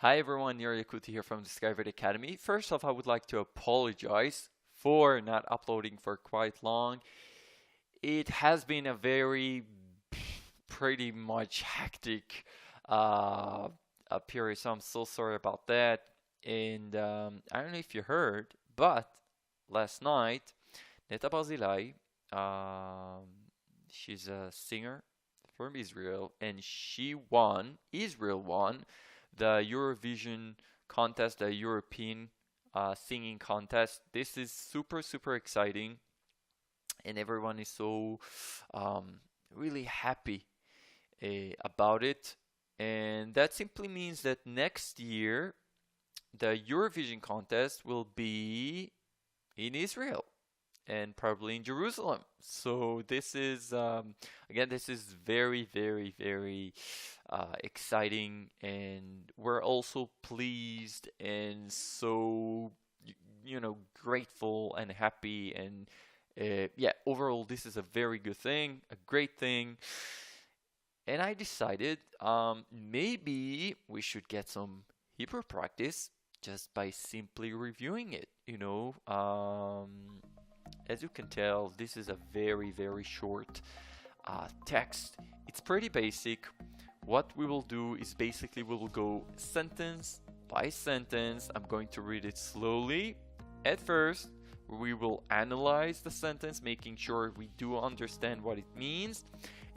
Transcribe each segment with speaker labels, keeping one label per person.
Speaker 1: Hi everyone, Nir Yakuti here from Discovered Academy. First off, I would like to apologize for not uploading for quite long. It has been a pretty much hectic uh, period, so I'm so sorry about that. And I don't know if you heard, but last night, Netta Barzilai, um, she's a singer from Israel, and Israel won the Eurovision contest, the European singing contest. This is super exciting, and everyone is so um, really happy about it. And that simply means that next year the Eurovision contest will be in Israel and probably in Jerusalem. So this is again, this is very exciting, and we're also pleased and so grateful and happy, and yeah, overall this is a very good thing, a great thing. And I decided maybe we should get some Hebrew practice just by simply reviewing it. As you can tell, this is a very short text. It's pretty basic. What we will do is basically we will go sentence by sentence. I'm going to read it slowly. At first, we will analyze the sentence, making sure we do understand what it means.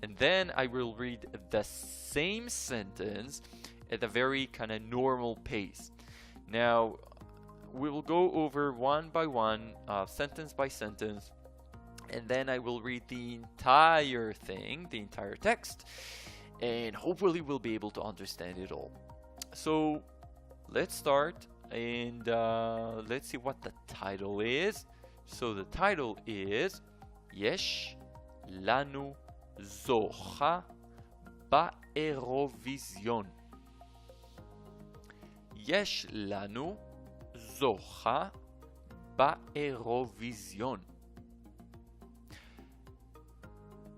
Speaker 1: And then I will read the same sentence at a very kind of normal pace. Now, we will go over one by one, sentence by sentence, and then I will read the entire thing, the entire text, and hopefully we'll be able to understand it all. So let's start, and let's see what the title is. So the title is Yesh Lanu Zocha Ba'Eurovision. Yesh Lanu Zocha Ba'Eurovision.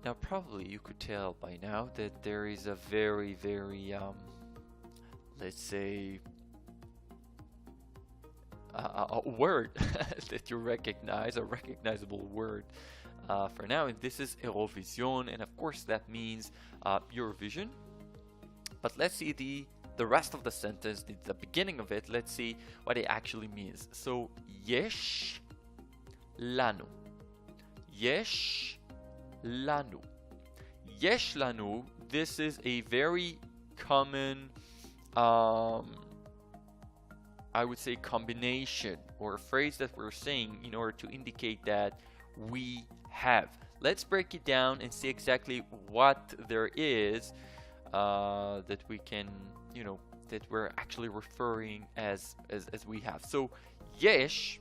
Speaker 1: Now, probably you could tell by now that there is a very let's say, a word that you recognize, a recognizable word for now, and this is Eurovision, and of course that means Eurovision. But let's see the rest of the sentence, the beginning of it. Let's see what it actually means. So, Yesh Lanu. Yesh Lanu. Yesh Lanu, this is a very common, I would say, combination or a phrase that we're saying in order to indicate that we have. Let's break it down and see exactly what there is that we can, that we're actually referring as we have. So yesh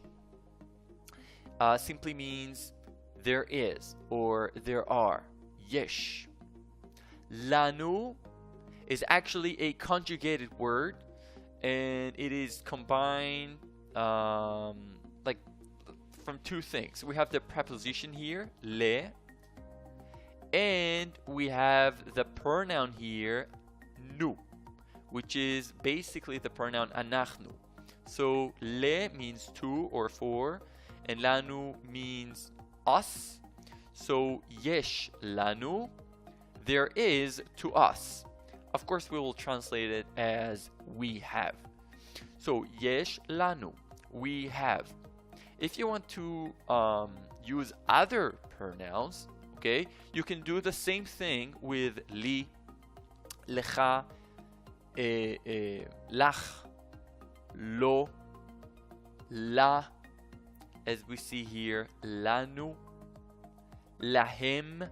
Speaker 1: simply means there is or there are. Yesh. Lanu is actually a conjugated word, and it is combined like from two things. We have the preposition here, le, and we have the pronoun here, nu, which is basically the pronoun anachnu. So le means to or for, and lanu means us. So yesh lanu, there is to us. Of course, we will translate it as we have. So yesh lanu, we have. If you want to use other pronouns, okay, you can do the same thing with li, lecha, lach, lo, la, as we see here, lanu, lahem,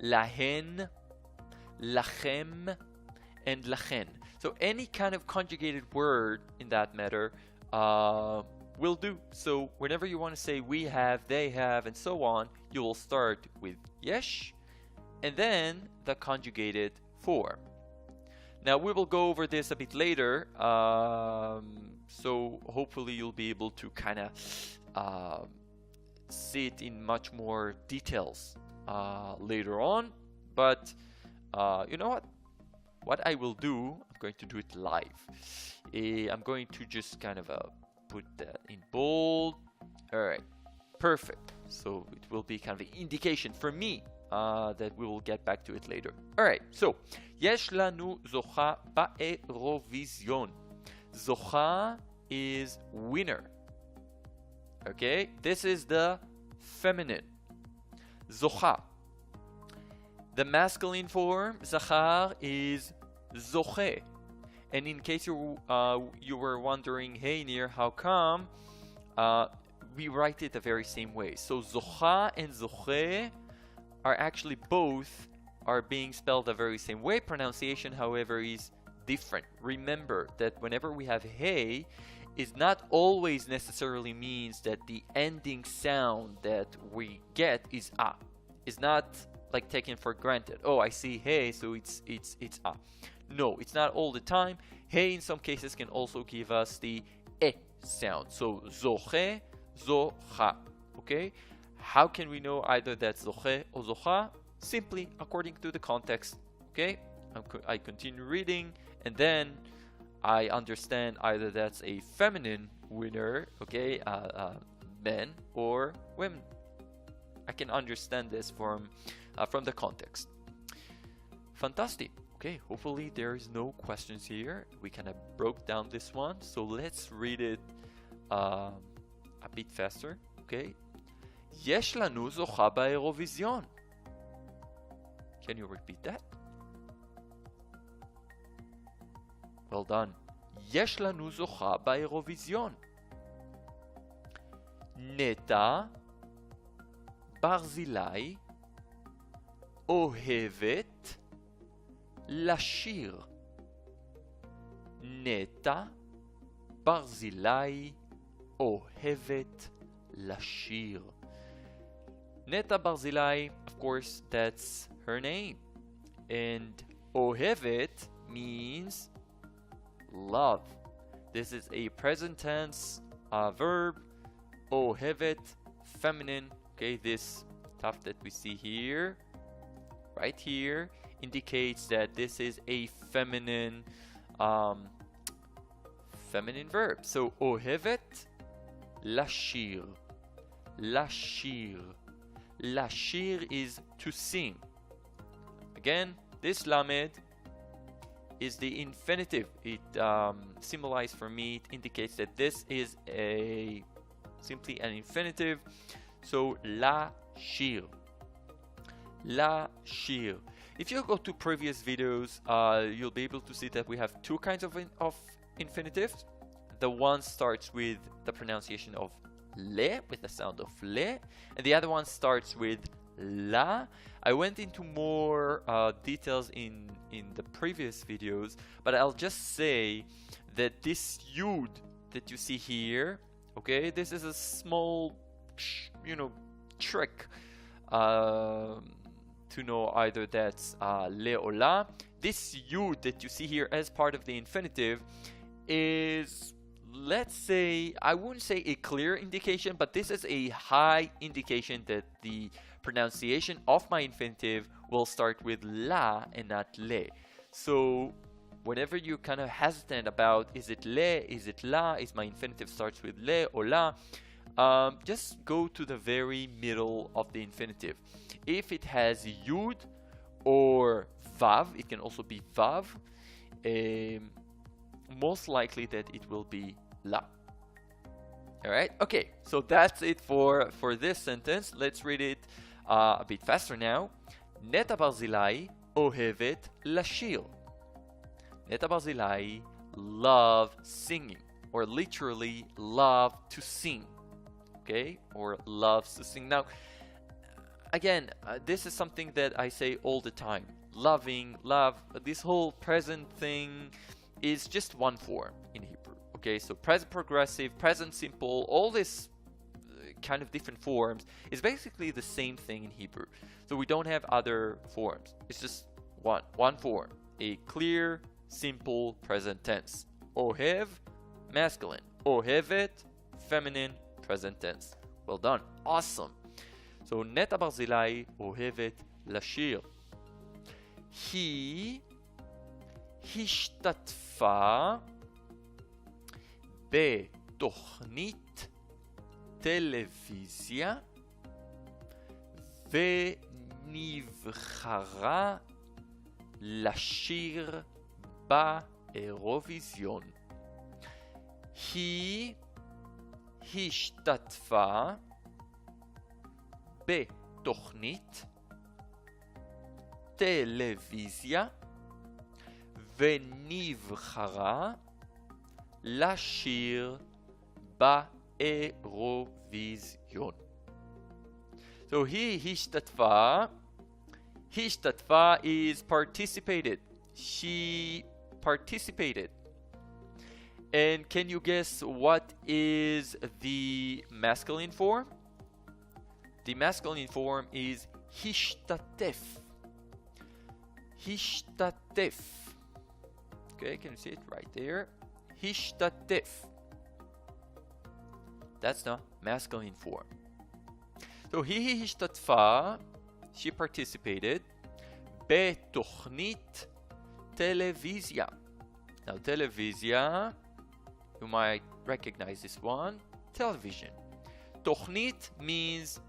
Speaker 1: lahen, lachem, and lachen. So any kind of conjugated word in that matter will do. So whenever you want to say we have, they have, and so on, you will start with yesh and then the conjugated for. Now we will go over this a bit later, so hopefully you'll be able to kind of see it in much more details later on. But you know what I will do, I'm going to do it live, I'm going to just kind of put that in bold. All right, perfect. So it will be kind of an indication for me that we will get back to it later. All right, so יש לנו זוכה באירוויזיון. זוכה is winner. Okay, this is the feminine. זוכה. The masculine form, zachar, is zoche. And in case you were wondering, hey Nir, how come? We write it the very same way. So zocha and zoche are actually both are being spelled the very same way. Pronunciation, however, is different. Remember that whenever we have hey, it not always necessarily means that the ending sound that we get is a. It's not like taken for granted. Oh, I see hey, so it's a. No, it's not all the time. Hey in some cases can also give us the e sound. So zoche, zocha. Okay? How can we know either that's zoche or zocha? Simply according to the context. Okay? I continue reading, and then I understand either that's a feminine winner, okay, men or women. I can understand this from the context. Fantastic. Okay, hopefully there is no questions here. We kind of broke down this one, so let's read it a bit faster. Okay. יש לנו זוכה באירוויזיון. Can you repeat that? Well done. יש לנו זוכה באירוויזיון. נטע ברזילי אוהבת לשיר. נטע ברזילי אוהבת לשיר. Netta Barzilai, of course, that's her name. And Ohevet means love. This is a present tense verb. Ohevet, feminine. Okay, this stuff that we see here, right here, indicates that this is a feminine verb. So Ohevet, lashir. Lashir. Lashir is to sing. Again, this lamed is the infinitive. It symbolizes for me, it indicates that this is simply an infinitive. So lashir. Lashir. If you go to previous videos, you'll be able to see that we have two kinds of infinitives. The one starts with the pronunciation of le, with the sound of le, and the other one starts with la. I went into more details in the previous videos, but I'll just say that this yud that you see here, okay, this is a small, trick to know either that's le or la. This yud that you see here as part of the infinitive is, let's say, I wouldn't say a clear indication, but this is a high indication that the pronunciation of my infinitive will start with la and not le. So whenever you're kind of hesitant about, is it le, is it la, is my infinitive starts with le or la, just go to the very middle of the infinitive. If it has yud or vav, it can also be vav, most likely that it will be la. Alright, okay, so that's it for this sentence. Let's read it a bit faster now. Netta Barzilai ohevet lashir. Netta Barzilai love singing, or literally love to sing. Okay, or loves to sing. Now, again, this is something that I say all the time. Loving, love, this whole present thing is just one form in Hebrew. Okay, so present progressive, present simple, all this kind of different forms is basically the same thing in Hebrew. So we don't have other forms. It's just one form. A clear, simple present tense. Ohev, masculine. Ohevet, feminine, present tense. Well done. Awesome. So Netta Barzilai ohevet lashir. היא השתתפה בתוכנית טלוויזיה ונבחרה לשיר באירוויזיון. היא השתתפה בתוכנית טלוויזיה ונבחרה לשיר באירוויזיון. So היא השתתפה is participated. She participated. And can you guess what is the masculine form? The masculine form is השתתף. השתתף. Okay, can you see it right there? השתתף. That's the masculine form. So היא השתתפה, she participated, בתוכנית טלוויזיה. Now טלוויזיה, you might recognize this one, television. תוכנית means,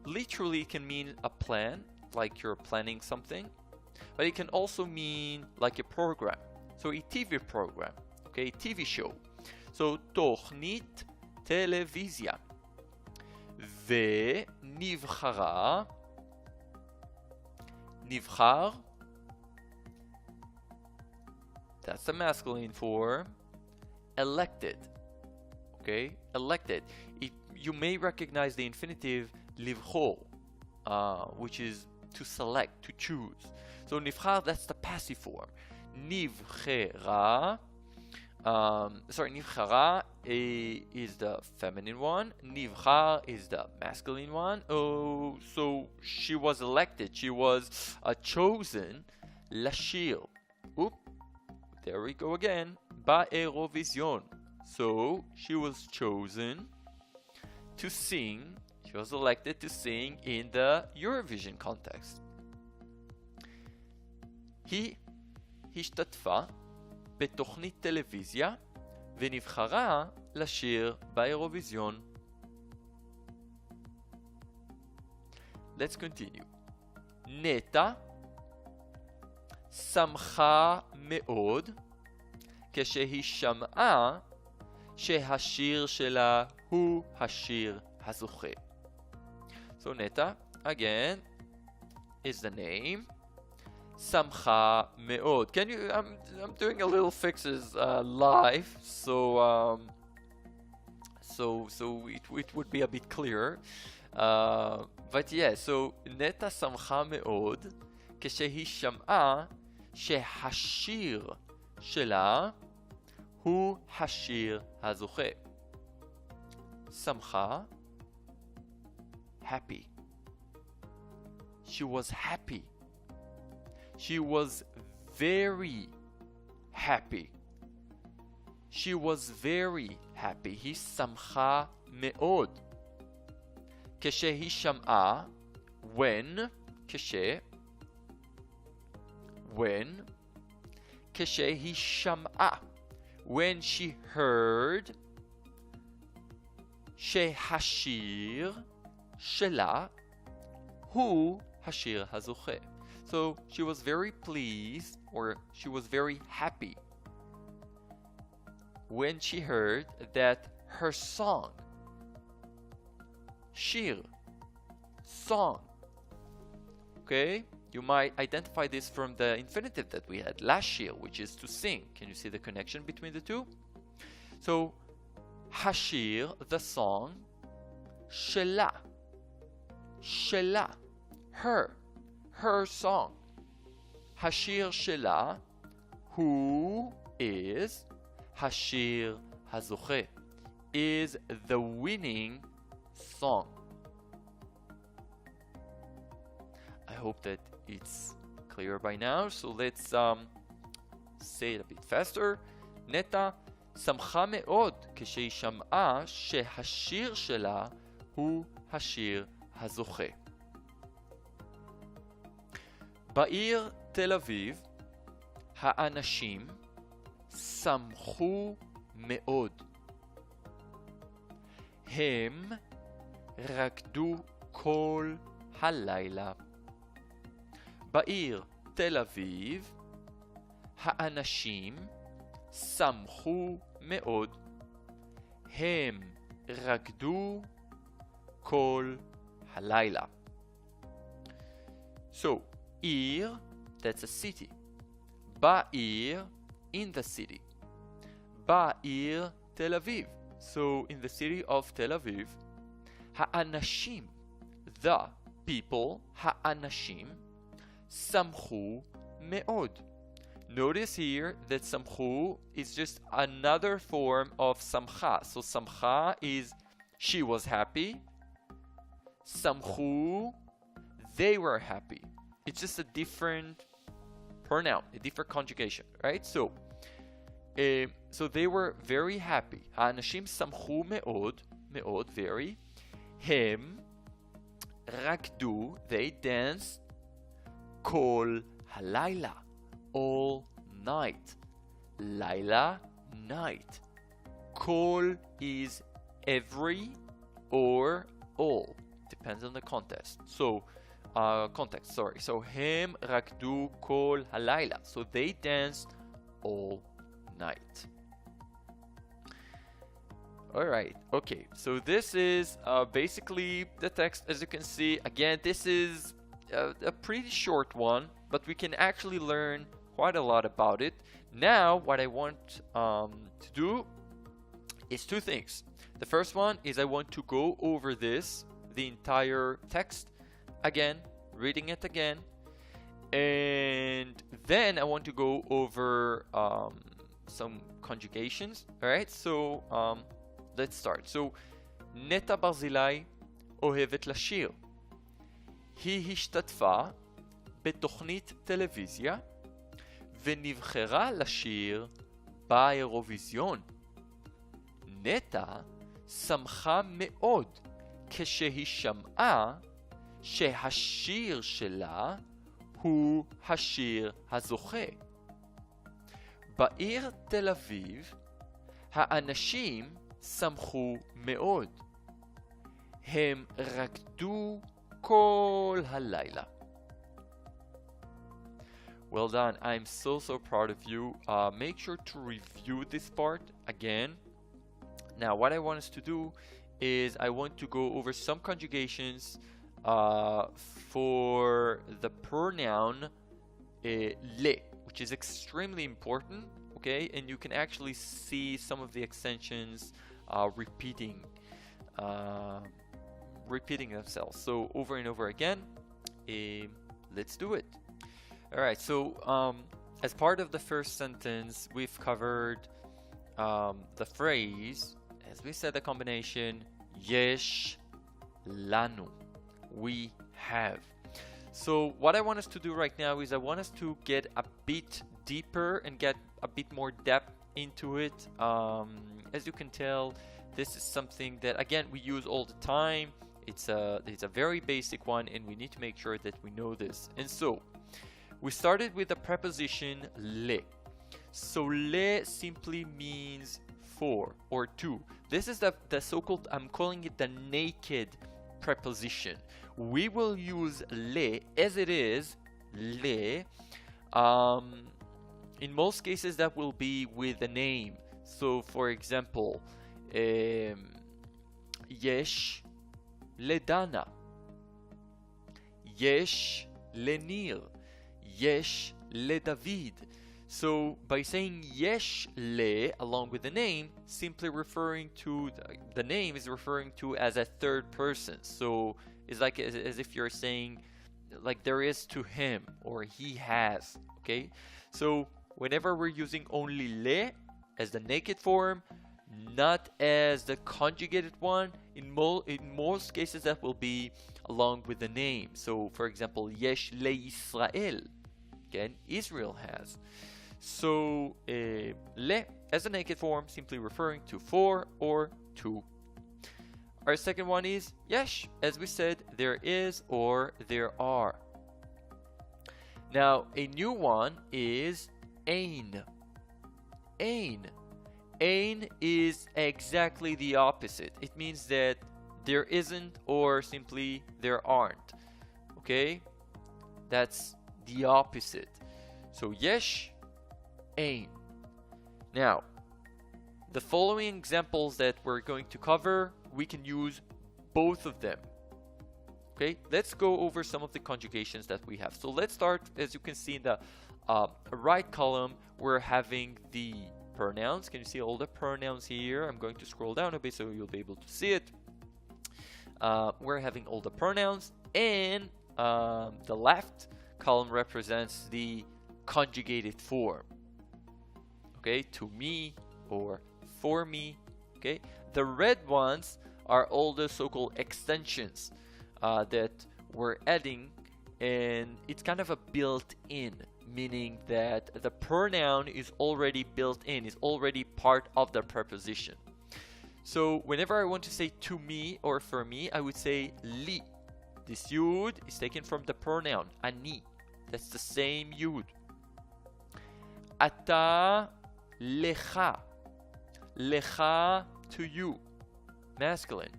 Speaker 1: literally can mean a plan, like you're planning something, but it can also mean like a program. So a TV program, okay, TV show. So תוכנית טלוויזיה. ונבחרה, נבחר, that's the masculine form, elected, okay, elected. You may recognize the infinitive לבחור, which is to select, to choose. So נבחר, that's the passive form. נבחרה, נבחרה is the feminine one. נבחר is the masculine one. Oh, so she was elected. She was chosen לשיר. Oop, there we go again. באירוויזיון. So she was chosen to sing. She was elected to sing in the Eurovision context. היא השתתפה בתוכנית טלוויזיה ונבחרה לשיר באירוויזיון. Let's continue. נטע שמחה מאוד כשהיא שמעה שהשיר שלה הוא השיר הזוכה. So נטע, again, is the name. שמחה מאוד. Can you? I'm doing a little fixes live, so it would be a bit clearer. But yeah, so נטע שמחה מאוד כשהיא שמעה שהשיר שלה הוא השיר הזוכה. שמחה, happy. She was happy. She was very happy. She was very happy. היא שמחה מאוד. כשהיא שמעה, when, כשהיא שמעה, when she heard, שהשיר שלה הוא השיר הזוכה. So she was very pleased, or she was very happy when she heard that her song, shir, song, okay? You might identify this from the infinitive that we had, lashir, which is to sing. Can you see the connection between the two? So, hashir, the song, shela, her song. Hashir shela, who is hashir hazoche, is the winning song. I hope that it's clear by now. So let's say it a bit faster. נטע שמחה מאוד כשהיא שמעה שהשיר שלה הוא השיר הזוכה. בעיר תל אביב האנשים שמחו מאוד. הם רקדו כל הלילה. בעיר תל אביב האנשים שמחו מאוד. הם רקדו כל הלילה. So, עיר, that's a city. בעיר, in the city. בעיר תל אביב. So, in the city of תל אביב, האנשים, the people, האנשים, שמחו מאוד. Notice here that samchu is just another form of samcha. So samcha is she was happy. Samchu, they were happy. It's just a different pronoun, a different conjugation, right? So they were very happy. האנשים שמחו מאוד, מאוד, very. הם רקדו, they danced, כל הלילה, all night. לילה, night. כל is every or all. Depends on the context. So, context, sorry. So, הם רקדו כל הלילה. So, they danced all night. Alright, okay. So, this is basically the text. As you can see, again, this is a pretty short one, but we can actually learn quite a lot about it. Now, what I want to do is two things. The first one is I want to go over this, the entire text again, reading it again, and then I want to go over some conjugations. All right, so let's start. So, נטע ברזילי אוהבת לשיר. היא השתתפה בתוכנית טלוויזיה ונבחרה לשיר באירוויזיון. נטע שמחה מאוד כשהיא שמעה שהשיר שלה הוא השיר הזוכה. בעיר תל אביב האנשים שמחו מאוד. הם רקדו כל הלילה. Well done. I'm so proud of you. Make sure to review this part again. Now, what I want us to do is I want to go over some conjugations for the pronoun le, which is extremely important, okay? And you can actually see some of the extensions repeating themselves. So over and over again, let's do it. All right, so as part of the first sentence, we've covered the phrase, as we said, the combination yesh lanu, we have. So what I want us to do right now is I want us to get a bit deeper and get a bit more depth into it. As you can tell, this is something that, again, we use all the time. It's a very basic one, and we need to make sure that we know this. And so we started with the preposition le. So le simply means for or to. This is the so-called, I'm calling it the naked preposition. We will use le as it is, le. In most cases that will be with a name. So for example, yesh לדנה, יש לניר, יש לדוד. So by saying yesh le along with the name, simply referring to the name is referring to as a third person. So it's like as if you're saying like there is to him or he has. Okay, so whenever we're using only le as the naked form, not as the conjugated one, in most cases that will be along with the name. So for example, yesh le Yisrael, again, Israel has. So le as a naked form, simply referring to for or to. Our second one is yesh, as we said, there is or there are. Now a new one is ein. Ein. Ein is exactly the opposite. It means that there isn't or simply there aren't. Okay? That's the opposite. So yesh, ein. Now, the following examples that we're going to cover, we can use both of them. Okay, let's go over some of the conjugations that we have. So let's start, as you can see in the right column, we're having the pronouns. Can you see all the pronouns here? I'm going to scroll down a bit so you'll be able to see it. We're having all the pronouns, and the left column represents the conjugated form. Okay, to me or for me. Okay, the red ones are all the so-called extensions that we're adding, and it's kind of a built-in, meaning that the pronoun is already built in, is already part of the preposition. So whenever I want to say to me or for me, I would say li. This yud is taken from the pronoun ani. That's the same yud. Ata lecha. Lecha to you, masculine.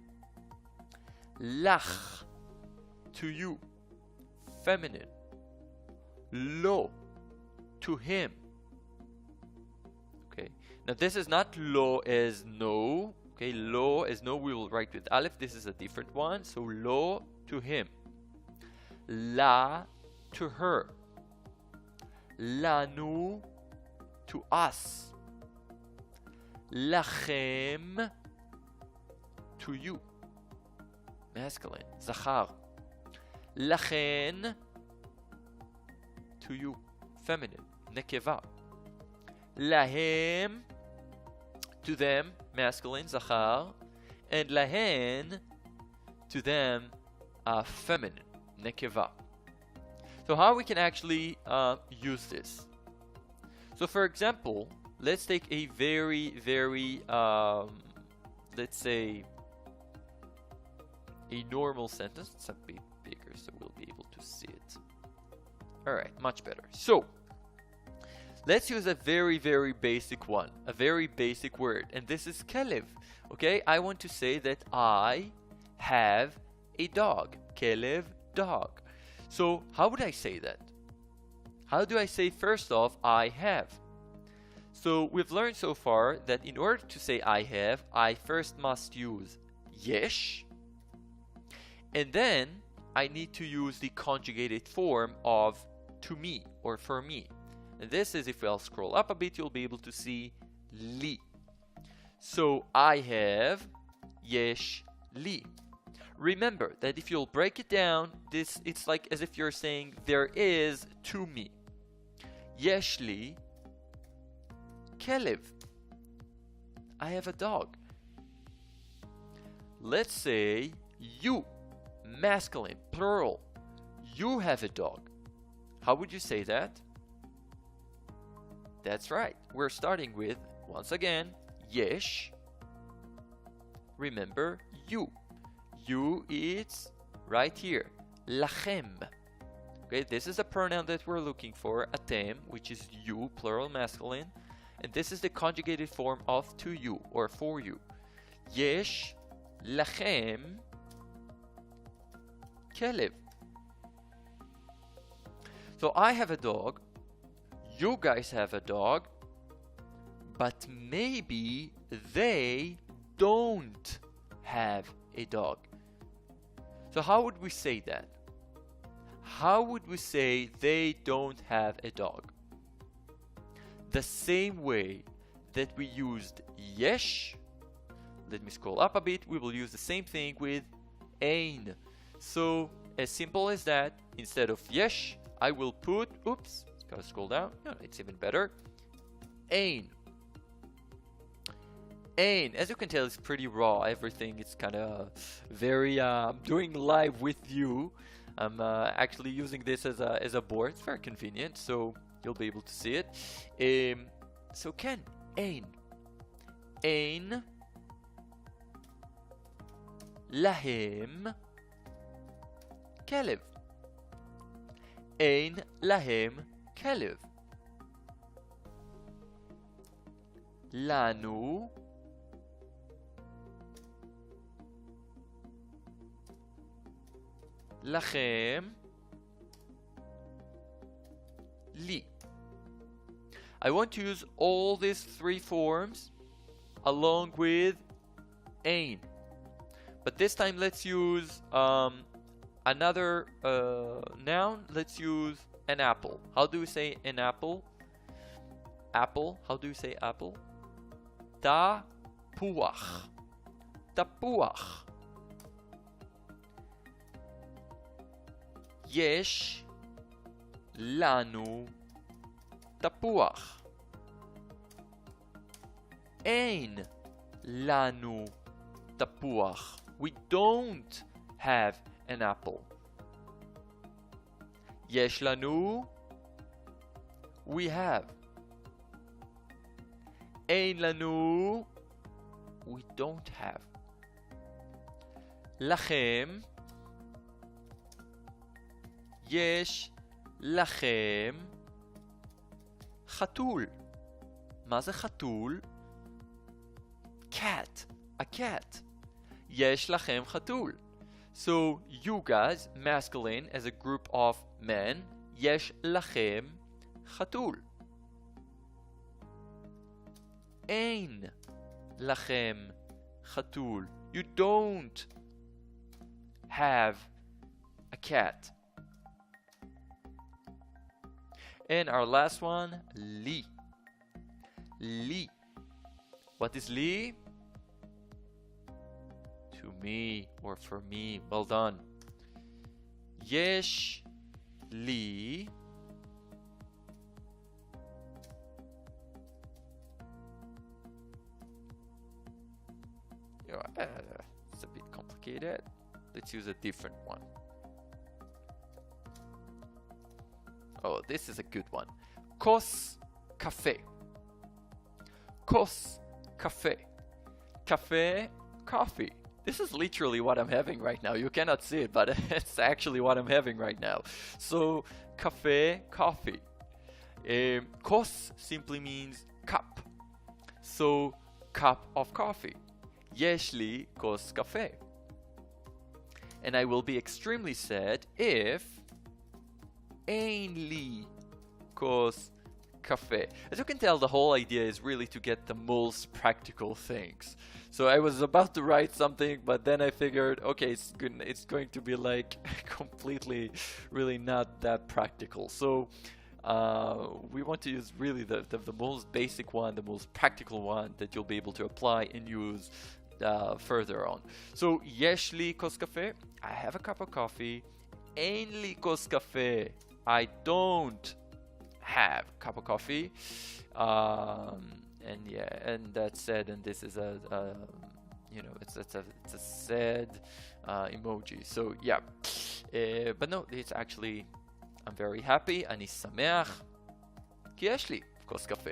Speaker 1: Lach to you, feminine. Lo to him. Okay, now this is not lo as no. Okay, lo as no we will write with aleph. This is a different one. So lo to him. La to her. Lanu to us. Lachem to you, masculine. Zachar. Lachen to you, feminine. Nekeva. Lahem to them, masculine. Zachar. And lahen to them, feminine. Nekeva. So how we can actually use this? So for example, let's take a very, let's say, a normal sentence. It's a bit bigger so we'll be able to see it. Alright, much better. So, let's use a very basic one. A very basic word. And this is kelev. Okay, I want to say that I have a dog. Kelev, dog. So, how would I say that? How do I say first off, I have? So we've learned so far that in order to say I have, I first must use yesh, and then I need to use the conjugated form of to me or for me. And this is, if I'll scroll up a bit, you'll be able to see li. So I have yesh li. Remember that if you'll break it down, it's like as if you're saying there is to me. Yesh li kelev. I have a dog. Let's say you, masculine, plural. You have a dog. How would you say that? That's right. We're starting with, once again, yesh. Remember, you. You is right here. Lachem. Okay, this is the pronoun that we're looking for, atem, which is you, plural, masculine. And this is the conjugated form of to you or for you. Yesh lachem kelev. So I have a dog, you guys have a dog, but maybe they don't have a dog. So how would we say that? How would we say they don't have a dog? The same way that we used yesh. Let me scroll up a bit. We will use the same thing with ein. So as simple as that, instead of yesh, I will put, oops, gotta scroll down. No, it's even better. Ein. Ein. As you can tell, it's pretty raw. Everything is kind of very, doing live with you. I'm actually using this as a board. It's very convenient, so you'll be able to see it. So Ken, ein. Ein lahem kelev. Ein lahem kelev. לנו, לכם, לי. I want to use all these three forms along with ein. But this time let's use another noun. Let's use an apple. How do we say an apple? Apple. How do you say apple? תפוח. תפוח. יש לנו תפוח. אין לנו תפוח. We don't have an apple. יש לנו, we have. אין לנו, we don't have. לכם, יש לכם חתול. מה זה חתול? cat, a cat. יש לכם חתול. So you guys, masculine, as a group of men, יש לכם חתול. אין לכם חתול. You don't have a cat. And our last one, לי. לי. What is לי? To me or for me. Well done. יש לי it's a bit complicated. Let's use a different one. Oh, this is a good one. כוס קפה. כוס קפה. קפה, coffee. This is literally what I'm having right now. You cannot see it, but it's actually what I'm having right now. So, café, coffee. Kos simply means cup. So, cup of coffee. יש לי כוס קפה. And I will be extremely sad if אין לי כוס cafe. As you can tell, the whole idea is really to get the most practical things. So I was about to write something, but then I figured, okay, it's going to be like completely really not that practical. So we want to use really the most basic one, the most practical one that you'll be able to apply and use further on. So יש לי כוס קפה, I have a cup of coffee. אין לי כוס קפה, I don't have a cup of coffee. And yeah, and that's sad, and this is a you know, it's a sad emoji. So yeah, but no, it's actually, I'm very happy. אני שמח כי יש לי כוס קפה.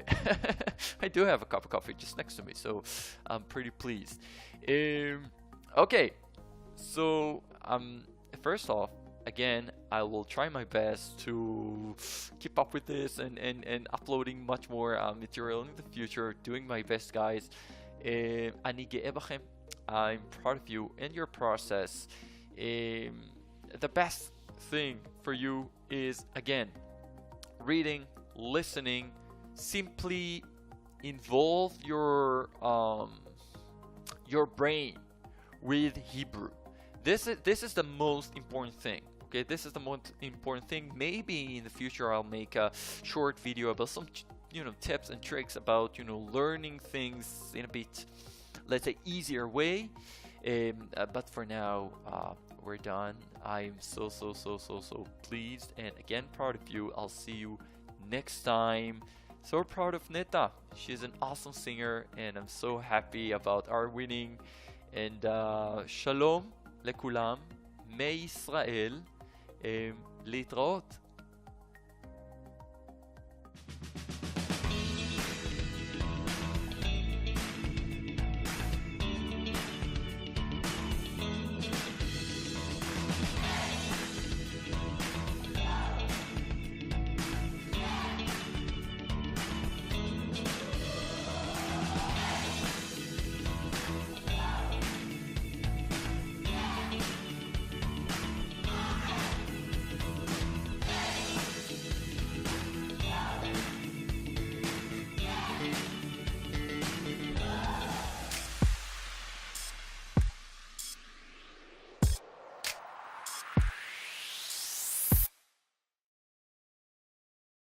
Speaker 1: I do have a cup of coffee just next to me, so I'm pretty pleased. Okay, so first off, again, I will try my best to keep up with this and uploading much more material in the future, doing my best, guys. אני גאה בכם. I'm proud of you and your process. The best thing for you is, again, reading, listening. Simply involve your brain with Hebrew. This is the most important thing. Okay, this is the most important thing. Maybe in the future I'll make a short video about some, you know, tips and tricks about, you know, learning things in a bit, let's say, easier way. But for now, we're done. I'm so pleased and again proud of you. I'll see you next time. So proud of Netta. She's an awesome singer and I'm so happy about our winning. And shalom לכולם מישראל, להתראות.